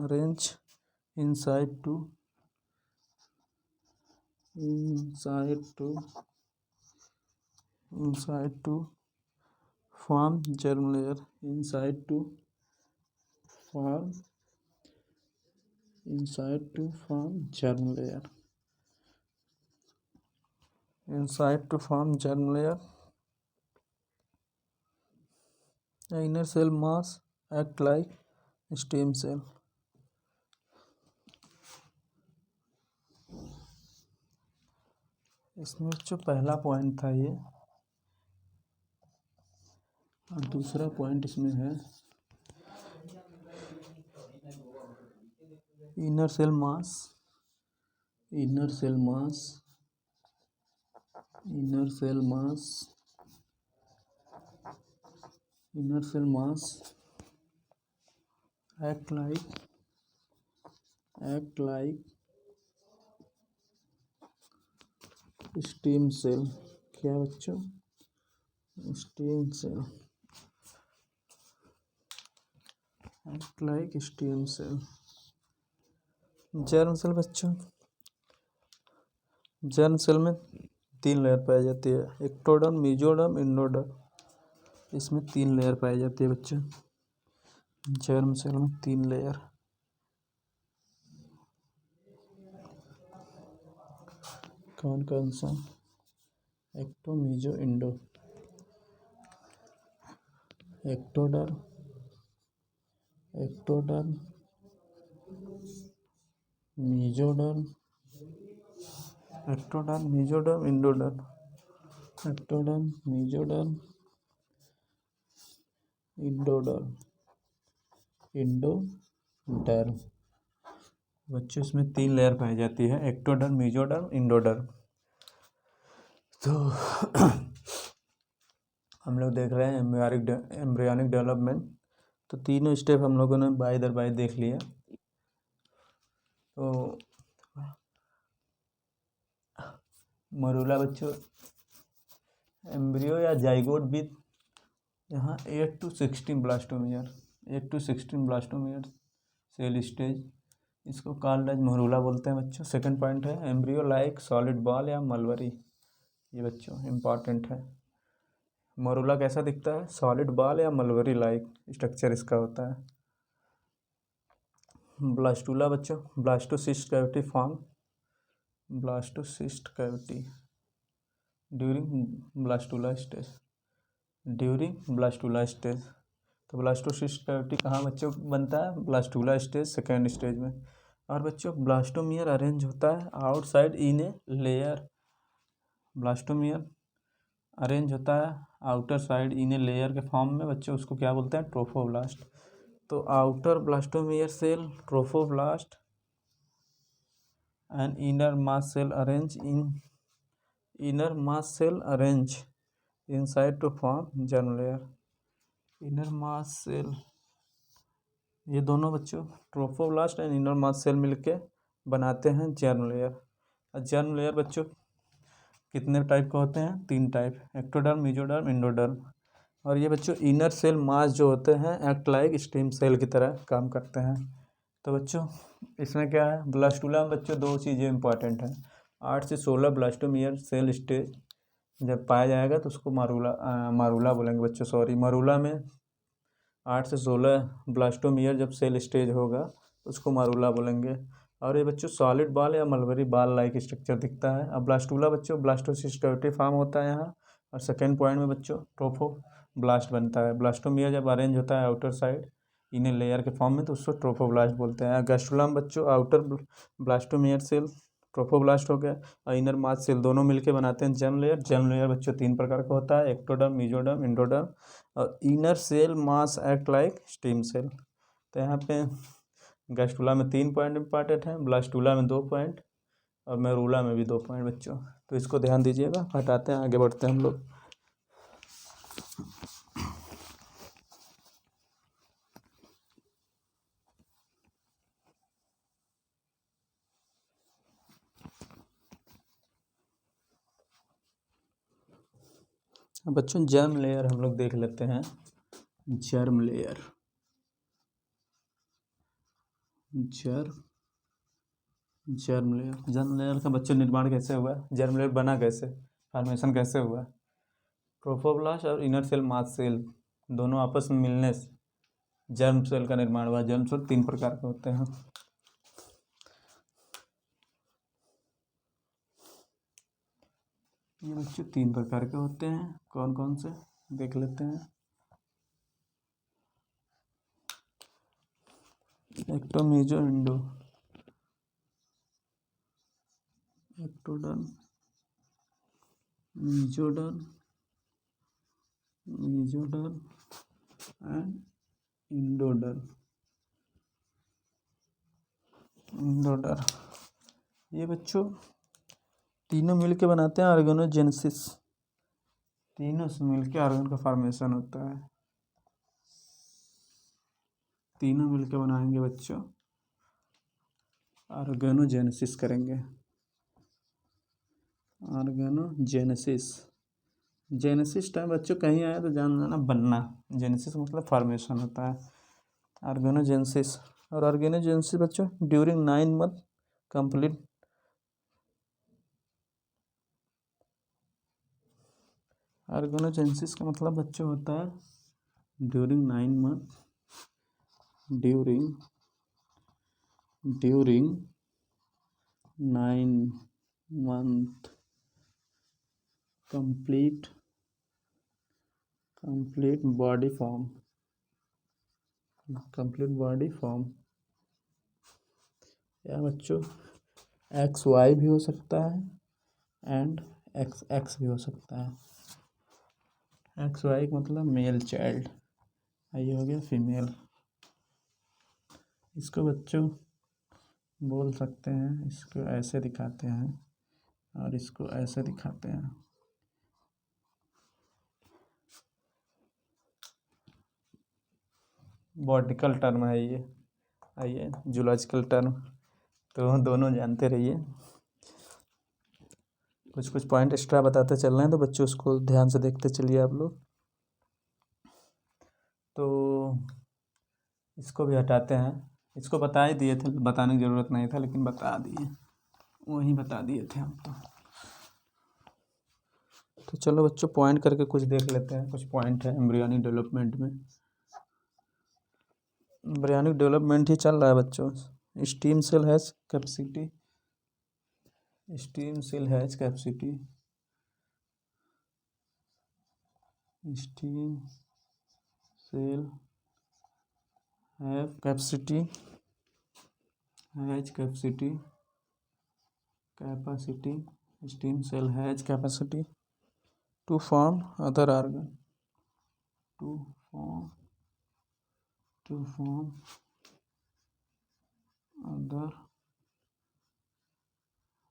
arrange inside to inside to form germ layer, inside to form germ layer, inside to form germ layer. Inner cell mass act like stem cell. इसमें जो पहला पॉइंट था ये, और दूसरा पॉइंट इसमें है inner cell mass act like stem cell. क्या बच्चों? Stem cell, act like stem cell. Germ cell बच्चों, जर्म सेल में 3 लेयर पाई जाती है, एक्टोडर्म, मेसोडर्म, एंडोडर्म। इसमें 3 लेयर पाई जाती है बच्चों, जर्म सेल में 3 लेयर। कौन कौन सा? Ecto, meso, endo. Ectoderm, mesoderm, endoderm. Ectoderm, mesoderm, endoderm. बच्चों इसमें 3 लेयर पाई जाती है, एक्टोडर्म, मेसोडर्म, एंडोडर्म। तो हम लोग देख रहे हैं एम्ब्रियोनिक डेवलपमेंट। तो तीनों स्टेप हम लोगों ने बाय दर बाय देख लिया। तो मरूला बच्चों, एम्ब्रियो या जाइगोट विद यहाँ 8 to 16 ब्लास्टोमियर सेल स्टेज, इसको कार्लज मरूला बोलते हैं बच्चों। सेकंड पॉइंट है एम्ब्रियो लाइक सॉलिड बॉल या मलबरी। ये बच्चों इम्पॉर्टेंट है। मरूला कैसा दिखता है? सॉलिड बॉल या मलबरी लाइक स्ट्रक्चर इसका होता है। ब्लास्टूला बच्चों, blastocyst cavity form, blastocyst cavity during blastula stage. तो ब्लास्टोसिस्ट कैविटी कहाँ बच्चों बनता है? ब्लास्टूला स्टेज, सेकेंड स्टेज में। और बच्चों ब्लास्टोमियर अरेंज होता है outside in a layer. Blastomere arrange होता है outer side in a layer के फॉर्म में बच्चों, उसको क्या बोलते हैं? ट्रोफोब्लास्ट। तो outer blastomere cell trophoblast and inner mass cell arrange inside to form germ layer. Inner mass cell, ये दोनों बच्चों trophoblast and inner mass cell मिलके बनाते हैं जर्म लेयर। जर्म लेयर बच्चों कितने टाइप का होते हैं? 3 टाइप, एक्टोडर्म, मेसोडर्म, एंडोडर्म। और ये बच्चों इनर सेल मास जो होते हैं एक्ट लाइक स्टेम सेल की तरह काम करते हैं। तो बच्चों इसमें क्या है? ब्लास्टूला में बच्चों 2 चीज़ें इंपॉर्टेंट हैं। 8 से 16 ब्लास्टोमियर सेल स्टेज जब पाया जाएगा तो उसको मारूला बोलेंगे बच्चों। सॉरी, मरूला में 8 से 16 ब्लास्टोमियर जब सेल स्टेज होगा तो उसको मारूला बोलेंगे। और ये बच्चों सॉलिड बॉल या मलबरी बॉल लाइक स्ट्रक्चर दिखता है। अब ब्लास्टूला बच्चों ब्लास्टोसिस्ट कैविटी फॉर्म होता है यहाँ। और सेकेंड पॉइंट में बच्चों ट्रोफोब्लास्ट बनता है। ब्लास्टोमियर जब अरेंज होता है आउटर साइड इन लेयर के फॉर्म में तो उसको ट्रोफोब्लास्ट बोलते हैं। गैस्ट्रोला में बच्चों आउटर ब्लास्टोमियर सेल ट्रोफोब्लास्ट हो गया और इनर मास सेल दोनों मिलके बनाते हैं जर्म लेयर। जर्म लेयर बच्चों 3 प्रकार का होता है, एक्टोडर्म, मेसोडर्म, एंडोडर्म। और inner cell mass act like stem cell. तो यहाँ पे गैस्ट्रोला में 3 पॉइंट इंपॉर्टेंट हैं, ब्लास्टूला में 2 पॉइंट और मरूला में भी 2 पॉइंट बच्चों। तो इसको ध्यान दीजिएगा। हटाते हैं, आगे बढ़ते हैं हम लोग। बच्चों जर्म लेयर हम लोग देख लेते हैं। जर्म जर्म लेयर का बच्चों निर्माण कैसे हुआ, जर्म लेयर बना कैसे, फॉर्मेशन कैसे हुआ। ट्रोफोब्लास्ट और इनर सेल मास सेल दोनों आपस में मिलने से जर्म सेल का निर्माण हुआ। जर्म सेल 3 प्रकार के होते हैं। ये बच्चों 3 प्रकार के होते हैं, कौन कौन से देख लेते हैं। Ecto meso endo, ectoderm, mesoderm and endoderm. ये बच्चों तीनों मिलके बनाते हैं ऑर्गेनोजेनेसिस। तीनों से मिलके ऑर्गन का फॉर्मेशन होता है। तीनों मिलके बनाएंगे बच्चों, ऑर्गेनोजेनेसिस करेंगे। ऑर्गेनोजेनेसिस, जेनेसिस टाइम बच्चों कहीं आया तो जान लेना बनना, जेनेसिस मतलब फॉर्मेशन होता है। ऑर्गेनोजेनेसिस और ऑर्गेनोजेनेसिस बच्चों ड्यूरिंग 9 मंथ कंप्लीट। ऑर्गेनोजेनेसिस का मतलब बच्चों होता है during 9 month, during 9 month complete body form, या बच्चों XY भी हो सकता है एंड XX भी हो सकता है। XY का मतलब मेल चाइल्ड, ये हो गया फीमेल। इसको बच्चों बोल सकते हैं, इसको ऐसे दिखाते हैं और इसको ऐसे दिखाते हैं। बॉटिकल टर्म है ये, आइए जूलॉजिकल टर्म तो दोनों जानते रहिए। कुछ पॉइंट एक्स्ट्रा बताते चल रहे हैं तो बच्चों उसको ध्यान से देखते चलिए आप लोग। तो इसको भी हटाते हैं, इसको बता ही दिए थे, बताने की ज़रूरत नहीं था लेकिन बता दिए, वहीं बता दिए थे हम तो चलो बच्चों पॉइंट करके कुछ देख लेते हैं। कुछ पॉइंट है एम्ब्रियोनिक डेवलपमेंट में। एम्ब्रियोनिक डेवलपमेंट ही चल रहा है बच्चों। Stem cell has capacity, stem cell has capacity, stem cell have capacity, has capacity, stem cell has capacity to form other organ, to form other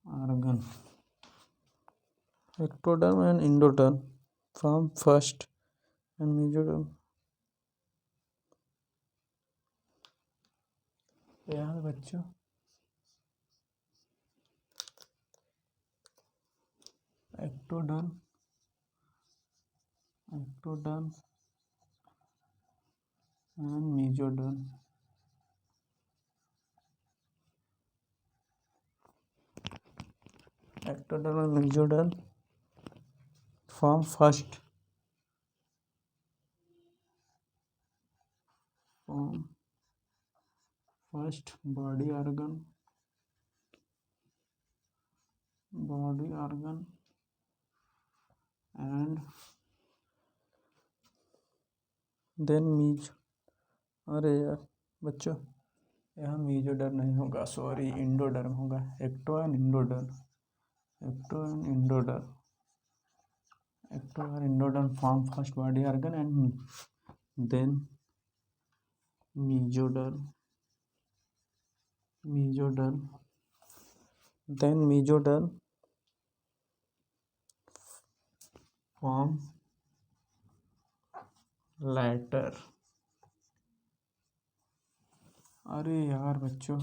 organ. Ectoderm and endoderm form first and mesoderm. यहाँ बच्चों ectoderm and mesoderm. Ectoderm and mesoderm form first body organ and then अरे यार बच्चों यहाँ मीजोडर्म नहीं होगा, सॉरी इंडोडर्म होगा। Ecto and endoderm form first body organ and then mesoderm form later। अरे यार बच्चों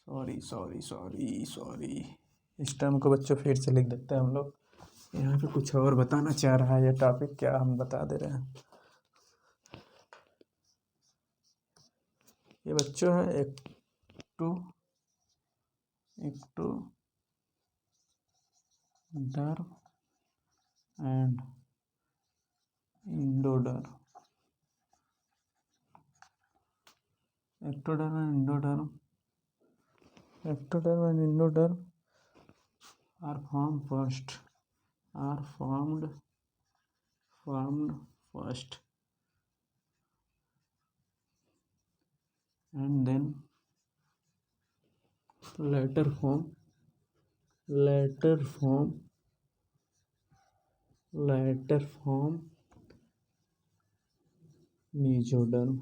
सॉरी इस टर्म को बच्चों फिर से लिख देते हैं हम लोग। यहाँ पे कुछ और बताना चाह रहा है ये टॉपिक, क्या हम बता दे रहे हैं। ये बच्चों है ectoderm and endoderm. Ectoderm and endoderm are formed first, and then later form mesoderm।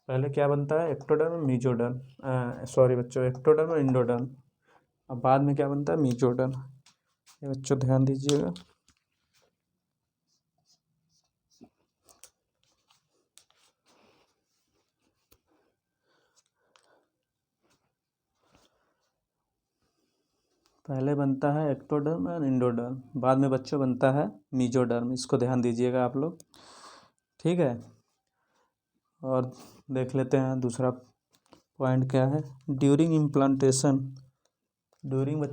पहले क्या बनता है? एक्टोडर्म, मेसोडर्म, सॉरी बच्चों, एक्टोडर्म और इंडोडर्म। अब बाद में क्या बनता है? मेसोडर्म। ये बच्चों ध्यान दीजिएगा। पहले बनता है एक्टोडर्म और इंडोडर्म, बाद में बच्चों बनता है मेसोडर्म। इसको ध्यान दीजिएगा आप लोग, ठीक है। और देख लेते हैं दूसरा पॉइंट क्या है। During implantation, during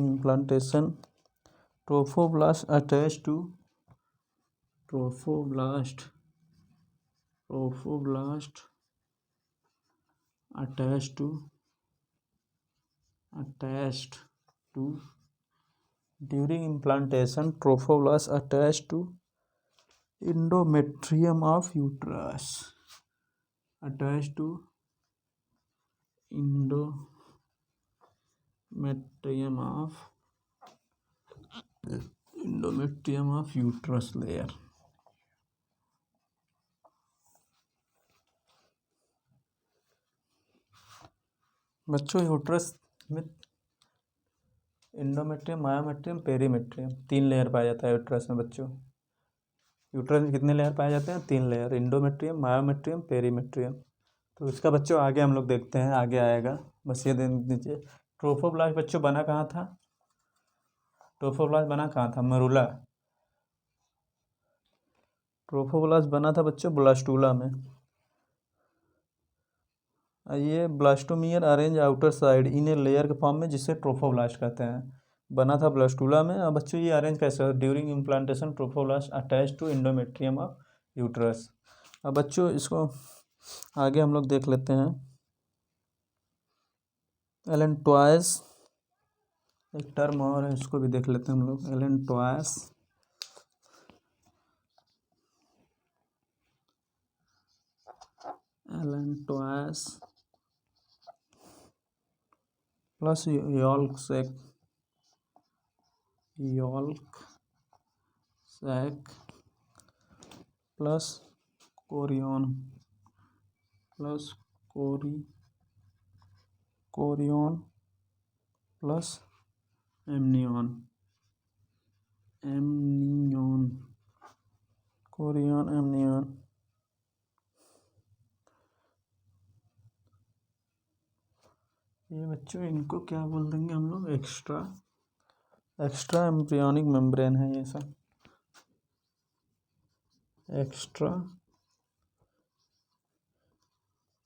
implantation trophoblast attached to during implantation trophoblast attached to endometrium of uterus, endometrium of uterus layer। बच्चों यूट्रस में इंडोमेट्रियम, मायोमेट्रियम, पेरीमेट्रियम 3 लेयर पाया जाता है यूट्रस में। बच्चों यूट्रस में कितने लेयर पाए जाते हैं? 3 लेयर, इंडोमेट्रियम, मायोमेट्रियम, पेरीमेट्रियम। तो इसका बच्चों आगे हम लोग देखते हैं, आगे आएगा। बस ये देख दीजिए। ट्रोफोब्लास्ट बच्चों बना कहाँ था? मरूला। ट्रोफोब्लास्ट बना था बच्चों ब्लास्टूला में। ये blastomere arrange outer side in a layer के फॉर्म में, जिसे ट्रोफोब्लास्ट कहते हैं। बना था ब्लास्टूला में। अब बच्चों ये अरेंज कैसे? During implantation trophoblast attach to endometrium of uterus. अब बच्चों इसको आगे हम लोग देख लेते हैं। एलेंटोइस, एक टर्म और है, इसको भी देख लेते हैं हम लोग। Allantois plus yolk sac plus chorion plus amnion. ये बच्चों इनको क्या बोल देंगे हम लोग? एक्स्ट्रा एम्ब्रियोनिक मेम्ब्रेन है ये सब। Extra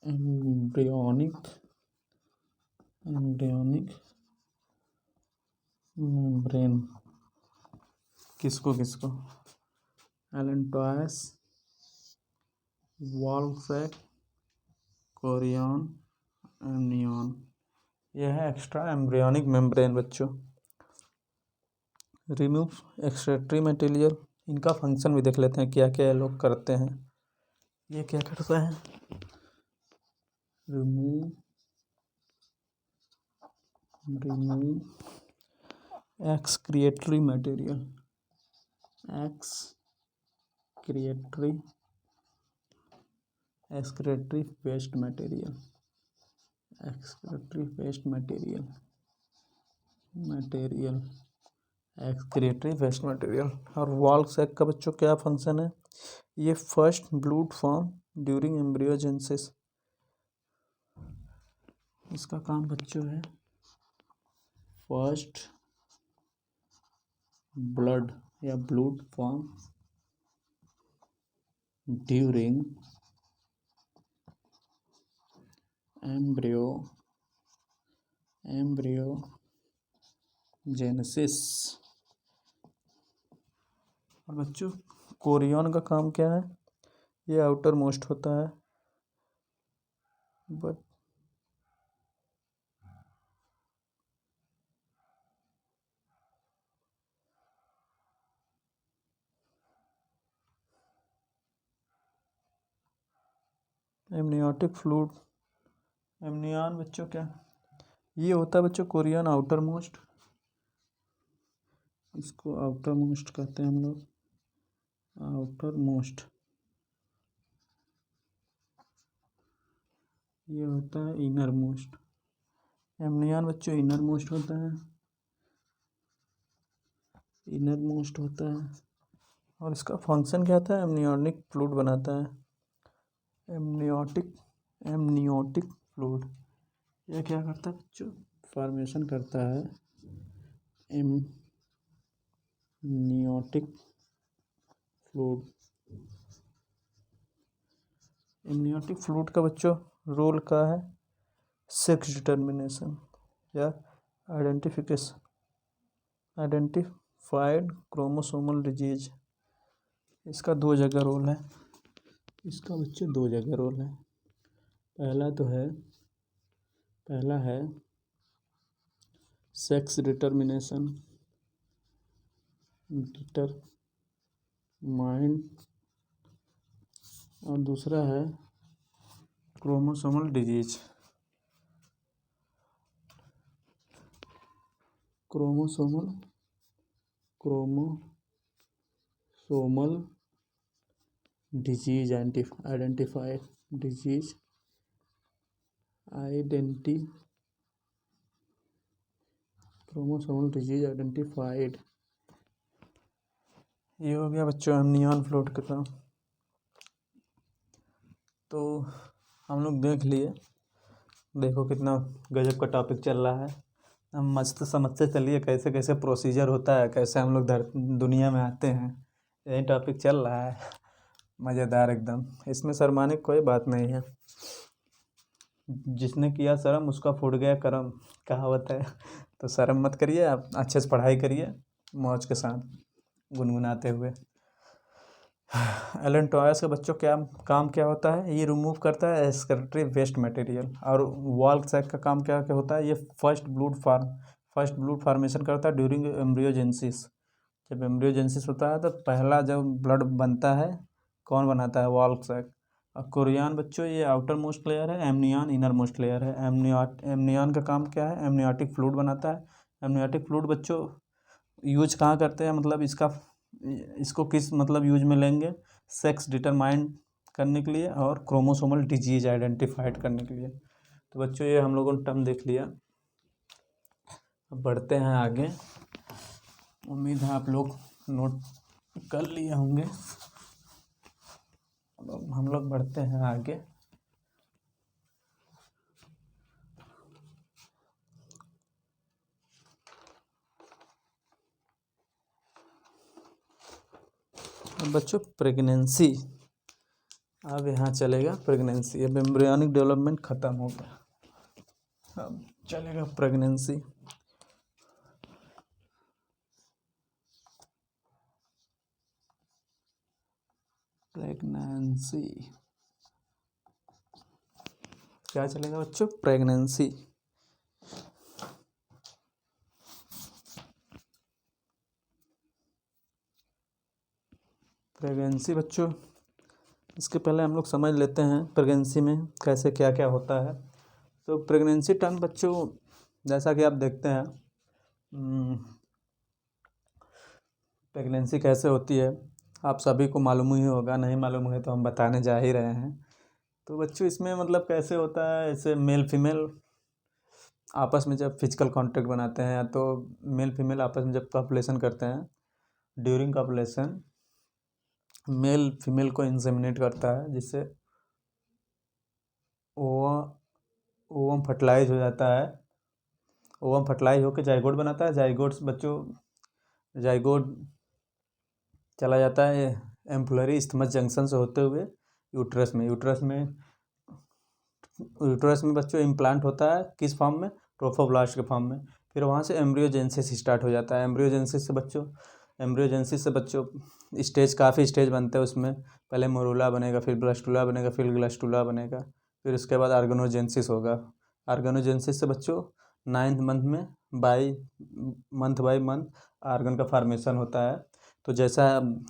embryonic membrane. किसको? Allantois, yolk sac, chorion, amnion. यह है एक्स्ट्रा एम्ब्रियोनिक मेम्ब्रेन बच्चों। रिमूव एक्सक्रीटरी मटेरियल, इनका फंक्शन भी देख लेते हैं, क्या क्या लोग करते हैं। ये क्या करता है? Remove excretory material, excretory waste material, excretory waste material. और वॉल्क सैक का बच्चों क्या फंक्शन है? ये first blood form during embryogenesis. इसका काम बच्चों है फर्स्ट ब्लड या ब्लड फॉर्म ड्यूरिंग एम्ब्रियोजेनेसिस। और बच्चों कोरियन का काम क्या है? ये आउटर मोस्ट होता है, बट एमनियोटिक फ्लूइड, एमनियन बच्चों क्या ये होता है? बच्चों कोरियन आउटर मोस्ट, इसको आउटर मोस्ट कहते हैं हम लोग, आउटर मोस्ट। ये होता है इनर मोस्ट। एमनियन बच्चों इनर मोस्ट होता है, इनर मोस्ट होता है। और इसका फंक्शन क्या था? एमनियोटिक फ्लूइड बनाता है, एमनियोटिक फ्लूइड। ये क्या करता है बच्चों? फॉर्मेशन करता है एमनियोटिक फ्लूइड। एमनियोटिक फ्लूइड का बच्चों रोल का है सेक्स डिटर्मिनेशन या आइडेंटिफाइड क्रोमोसोमल डिजीज। इसका दो जगह रोल है, इसका बच्चों दो जगह रोल है। पहला है सेक्स डिटर्मिनेशन, और दूसरा है chromosomal disease. Chromosomal disease identified chromosomal disease identified. ये हो गया बच्चों एमनियन फ्लूइड का काम। तो हम लोग देख लिए, देखो कितना गजब का टॉपिक चल रहा है। हम मस्त समझते चलिए कैसे कैसे प्रोसीजर होता है, कैसे हम लोग दुनिया में आते हैं, यही टॉपिक चल रहा है। मज़ेदार एकदम, इसमें शर्माने की कोई बात नहीं है। जिसने किया शर्म उसका फूट गया करम, कहावत है। तो शर्म मत करिए, आप अच्छे से पढ़ाई करिए मौज के साथ गुनगुनाते हुए। एलेंटोयस का बच्चों क्या काम क्या होता है? ये रिमूव करता है एक्सक्रीटरी वेस्ट मटेरियल। और वॉल सैक का काम क्या क्या होता है? ये फर्स्ट ब्लड फॉर्मेशन करता है ड्यूरिंग एम्ब्रियोजेनेसिस। जब एम्ब्रियोजेनेसिस होता है तो पहला जब ब्लड बनता है, कौन बनाता है? Wall sac. और कोरियन बच्चों ये आउटर मोस्ट लेयर है, एमनियन इनर मोस्ट लेयर है। एमनियन का काम क्या है? एमनियोटिक फ्लूइड बनाता है। एमनियोटिक फ्लूइड बच्चों यूज कहाँ करते हैं, मतलब इसको किस मतलब यूज में लेंगे? सेक्स डिटरमाइन करने के लिए और क्रोमोसोमल डिजीज आइडेंटिफाइड करने के लिए। तो बच्चों ये हम लोगों ने टर्म देख लिया, अब बढ़ते हैं आगे। उम्मीद है आप लोग नोट कर लिए होंगे। अब हम लोग बढ़ते हैं आगे। अब बच्चों प्रेगनेंसी, अब यहाँ चलेगा प्रेगनेंसी। अब एम्ब्रियोनिक डेवलपमेंट ख़त्म हो गया, अब चलेगा प्रेगनेंसी। क्या चलेगा बच्चों? प्रेगनेंसी। प्रेगनेंसी बच्चों, इसके पहले हम लोग समझ लेते हैं प्रेगनेंसी में कैसे क्या क्या होता है। तो प्रेगनेंसी टर्म बच्चों जैसा कि आप देखते हैं, प्रेगनेंसी कैसे होती है आप सभी को मालूम ही होगा, नहीं मालूम है तो हम बताने जा ही रहे हैं। तो बच्चों इसमें मतलब कैसे होता है, ऐसे मेल फीमेल आपस में जब फिजिकल कांटेक्ट बनाते हैं, या तो मेल फीमेल आपस में जब कॉपुलेशन करते हैं, ड्यूरिंग कॉपुलेशन मेल फीमेल को इंसेमिनेट करता है, जिससे ओवम फर्टिलाइज हो जाता है ओवम फर्टिलाइज होकर जाइगोट बनाता है। जाइगोट से बच्चों जाइगोट चला जाता है एम्पुलरी इस्थमस जंक्शन से होते हुए यूट्रस में। यूट्रस में बच्चों इम्प्लांट होता है किस फॉर्म में, ट्रोफोब्लास्ट के फॉर्म में। फिर वहाँ से एम्ब्रियोजेंसिस स्टार्ट हो जाता है। एम्ब्रियोजेंसिस से बच्चों काफ़ी स्टेज बनते हैं उसमें। पहले मोरूला बनेगा, फिर ब्लास्टुला बनेगा, फिर ग्लास्टुला बनेगा, फिर उसके बाद ऑर्गेनोजेंसिस होगा। ऑर्गेनोजेंसिस से बच्चों 9th मंथ में बाई मंथ आर्गन का फॉर्मेशन होता है। तो जैसा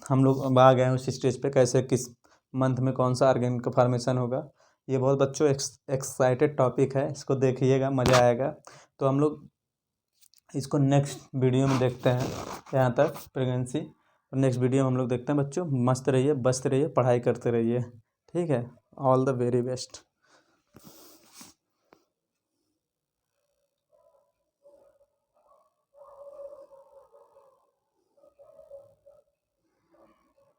हम लोग आ गए हैं उस स्टेज पे, कैसे किस मंथ में कौन सा आर्गन का फॉर्मेशन होगा, ये बहुत बच्चों एक्साइटेड टॉपिक है, इसको देखिएगा, मज़ा आएगा। तो हम लोग इसको नेक्स्ट वीडियो में देखते हैं। यहाँ तक प्रेगनेंसी, नेक्स्ट वीडियो में हम लोग देखते हैं बच्चों। मस्त रहिए, बस्त रहिए, पढ़ाई करते रहिए, ठीक है। All the very best.